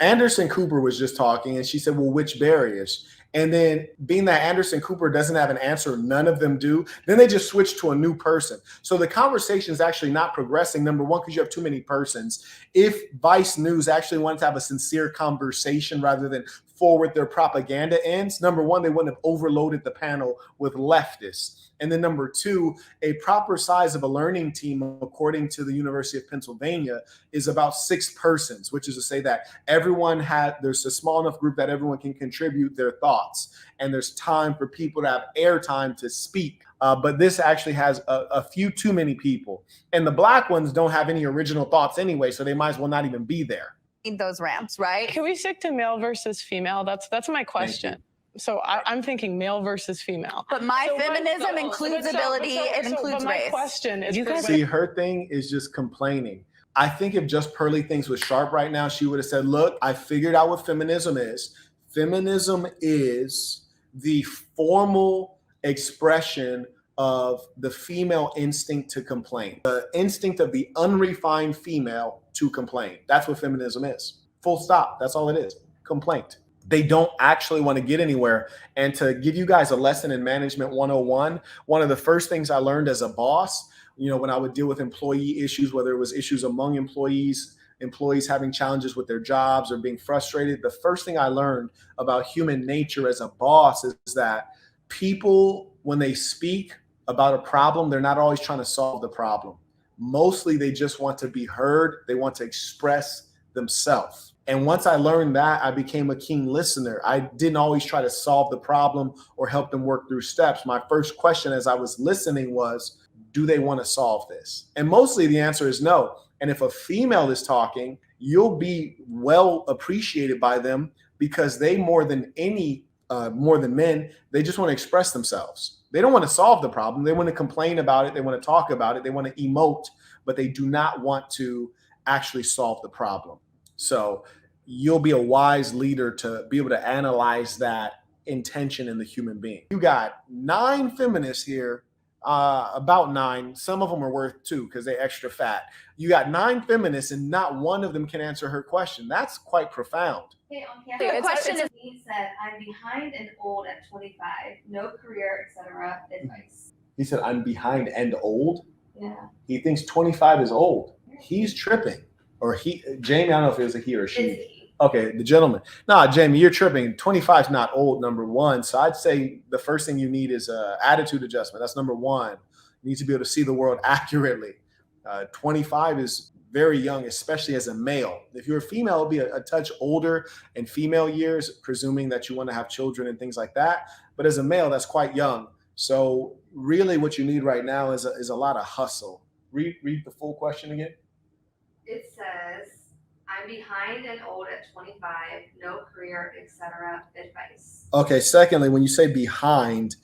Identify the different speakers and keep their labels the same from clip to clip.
Speaker 1: Anderson Cooper was just talking and she said, well, which barriers? And then being that Anderson Cooper doesn't have an answer, none of them do, then they just switch to a new person. So the conversation is actually not progressing, number one, because you have too many persons. If Vice News actually wanted to have a sincere conversation rather than forward their propaganda ends, number one, they wouldn't have overloaded the panel with leftists. And then number two, a proper size of a learning team, according to the University of Pennsylvania, is about 6 persons, which is to say that there's a small enough group that everyone can contribute their thoughts. And there's time for people to have airtime to speak. But this actually has a few too many people. And the black ones don't have any original thoughts anyway, so they might as well not even be there.
Speaker 2: Those ramps, right?
Speaker 3: Can we stick to male versus female? That's my question. So I'm thinking male versus female.
Speaker 2: But feminism includes ability, it includes race.
Speaker 3: My question is,
Speaker 1: you guys see, her thing is just complaining. I think if just Pearly Things was sharp right now, she would have said, look, I figured out what feminism is. Feminism is the formal expression of the female instinct to complain, the instinct of the unrefined female to complain. That's what feminism is. Full stop. That's all it is. Complaint. They don't actually want to get anywhere. And to give you guys a lesson in Management 101, one of the first things I learned as a boss, when I would deal with employee issues, whether it was issues among employees having challenges with their jobs or being frustrated, the first thing I learned about human nature as a boss is that people, when they speak about a problem, they're not always trying to solve the problem. Mostly they just want to be heard. They want to express themselves. And once I learned that, I became a keen listener. I didn't always try to solve the problem or help them work through steps. My first question as I was listening was, do they want to solve this? And mostly the answer is no. And if a female is talking, you'll be well appreciated by them because they more than men, they just want to express themselves. They don't want to solve the problem. They want to complain about it. They want to talk about it. They want to emote, but they do not want to actually solve the problem. So you'll be a wise leader to be able to analyze that intention in the human being. You got 9 feminists here, about 9. Some of them are worth 2 because they're extra fat. You got 9 feminists and not one of them can answer her question. That's quite profound.
Speaker 4: Okay, the question is, he said, I'm behind and old at 25, no career, etc. Advice.
Speaker 1: He said, I'm behind and old?
Speaker 4: Yeah.
Speaker 1: He thinks 25 is old. He's tripping. Or Jamie, I don't know if it was a he or she. Okay, the gentleman. Nah, Jamie, you're tripping. 25 is not old, number one. So I'd say the first thing you need is an attitude adjustment. That's number one. You need to be able to see the world accurately. 25 is very young, especially as a male. If you're a female, it'll be a touch older in female years, presuming that you want to have children and things like that. But as a male, that's quite young. So really what you need right now is a lot of hustle. Read the full question again.
Speaker 4: It says, I'm behind and old at 25, no career, etc. Advice.
Speaker 1: Okay, secondly, when you say behind,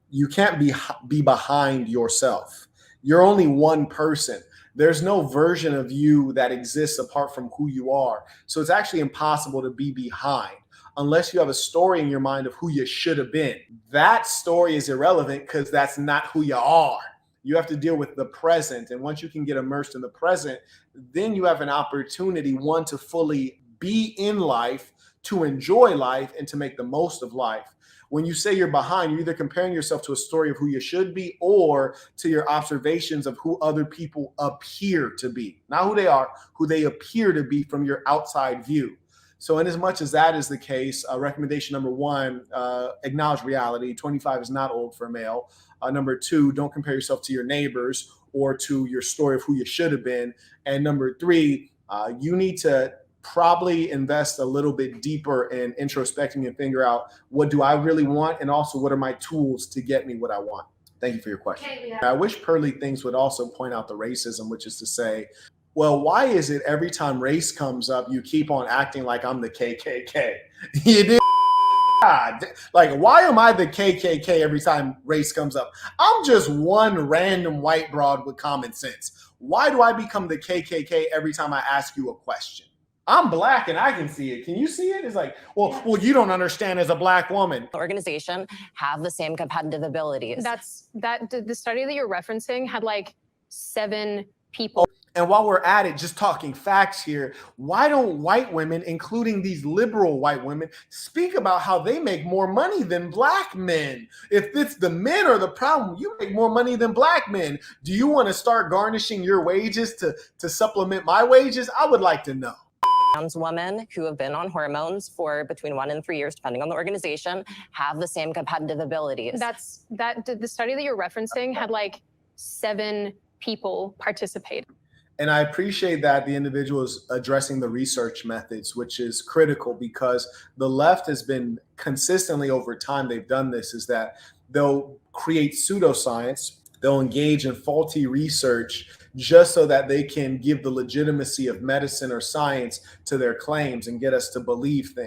Speaker 1: you can't be behind yourself. You're only one person. There's no version of you that exists apart from who you are. So it's actually impossible to be behind unless you have a story in your mind of who you should have been. That story is irrelevant because that's not who you are. You have to deal with the present. And once you can get immersed in the present, then you have an opportunity, one, to fully be in life, to enjoy life, and to make the most of life. When you say you're behind, you're either comparing yourself to a story of who you should be or to your observations of who other people appear to be. Not who they are, who they appear to be from your outside view. So in as much as that is the case, recommendation number 1, acknowledge reality. 25 is not old for a male. Number 2, don't compare yourself to your neighbors or to your story of who you should have been. And number 3, you need to probably invest a little bit deeper in introspecting and figure out, what do I really want? And also, what are my tools to get me what I want? Thank you for your question. Okay, I wish Pearly Things would also point out the racism, which is to say, well, why is it every time race comes up, you keep on acting like I'm the KKK? You did. Like, why am I the KKK every time race comes up? I'm just one random white broad with common sense. Why do I become the KKK every time I ask you a question? I'm black and I can see it. Can you see it? It's like, well, you don't understand as a black woman.
Speaker 5: The organization have the same competitive abilities.
Speaker 6: The study that you're referencing had like 7 people.
Speaker 1: And while we're at it, just talking facts here, why don't white women, including these liberal white women, speak about how they make more money than black men? If it's the men are the problem, you make more money than black men. Do you want to start garnishing your wages to supplement my wages? I would like to know.
Speaker 5: Trans women who have been on hormones for between 1 and 3 years, depending on the organization, have the same competitive abilities.
Speaker 6: The study that you're referencing had like 7 people participate.
Speaker 1: And I appreciate that the individual is addressing the research methods, which is critical, because the left has been consistently over time, they've done this, is that they'll create pseudoscience, they'll engage in faulty research just so that they can give the legitimacy of medicine or science to their claims and get us to believe things.